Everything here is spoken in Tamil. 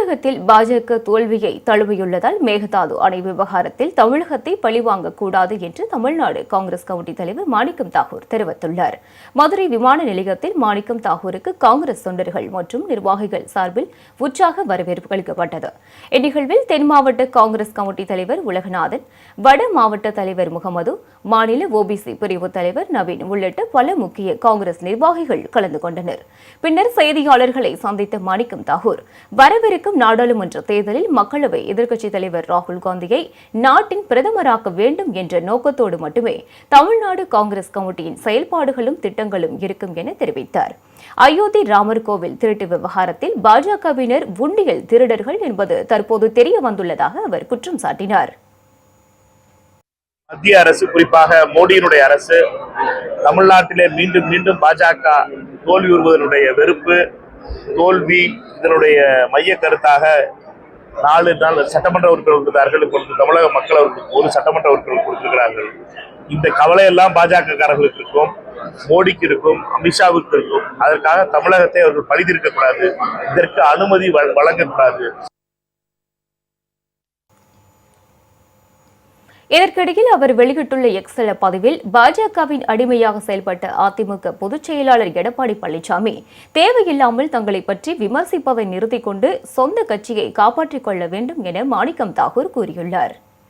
தமிழகத்தில் பாஜக தோல்வியை தழுவியுள்ளதால் மேகதாது அணை விவகாரத்தில் தமிழகத்தை பழிவாங்கக்கூடாது என்று தமிழ்நாடு காங்கிரஸ் கமிட்டி தலைவர் மாணிக்கம் தாகூர் தெரிவித்துள்ளார். மதுரை விமான நிலையத்தில் மாணிக்கம் தாகூருக்கு காங்கிரஸ் தொண்டர்கள் மற்றும் நிர்வாகிகள் சார்பில் உற்சாக வரவேற்பு அளிக்கப்பட்டது. இந்நிகழ்வில் தென் மாவட்ட காங்கிரஸ் கமிட்டி தலைவர் உலகநாதன், வட மாவட்ட தலைவர் முகமது, மாநில ஓபிசி பிரிவு தலைவர் நவீன் உள்ளிட்ட பல முக்கிய காங்கிரஸ் நிர்வாகிகள் கலந்து கொண்டனர். பின்னர் செய்தியாளர்களை சந்தித்த மாணிக்கம் தாகூர், வரவிருக்கும் நாடாளுமன்ற தேர்தலில் மக்களவை எதிர்க்கட்சித் தலைவர் ராகுல் காந்தியை நாட்டின் பிரதமராக்க வேண்டும் என்ற நோக்கத்தோடு மட்டுமே தமிழ்நாடு காங்கிரஸ் கமிட்டியின் செயல்பாடுகளும் திட்டங்களும் இருக்கும் என தெரிவித்தார். அயோத்தி ராமர் கோவில் திருட்டு விவகாரத்தில் பாஜகவினர் உண்டியல் திருடர்கள் என்பது தற்போது தெரிய வந்துள்ளதாக அவர் குற்றம் சாட்டினார். மத்திய அரசு, குறிப்பாக மோடியினுடைய அரசு, தமிழ்நாட்டிலே மீண்டும் மீண்டும் பாஜக தோல்வியுறுவதனுடைய வெறுப்பு, தோல்வி இதனுடைய மைய கருத்தாக 4 நாள் சட்டமன்ற உறுப்பினர் கொடுத்தார்கள். இப்பொழுது தமிழக மக்கள் ஒரு சட்டமன்ற உறுப்பினர் கொடுத்திருக்கிறார்கள். இந்த கவலையெல்லாம் பாஜக காரர்களுக்கு இருக்கும், மோடிக்கு இருக்கும், அமித்ஷாவுக்கு இருக்கும். அதற்காக தமிழகத்தை அவர்கள் பழிதீர்க்கக்கூடாது, இதற்கு அனுமதி வழங்கக்கூடாது. இதற்கிடையில் அவர் வெளியிட்டுள்ள எக்ஸ் பதிவில், பாஜகவின் அடிமையாக செயல்பட்ட அதிமுக பொதுச் செயலாளர் எடப்பாடி பழனிசாமி தேவையில்லாமல் தங்களை பற்றி விமர்சிப்பதை நிறுத்திக் கொண்டு சொந்த கட்சியை காப்பாற்றிக் கொள்ள வேண்டும் என மாணிக்கம் தாகூர் கூறியுள்ளார்.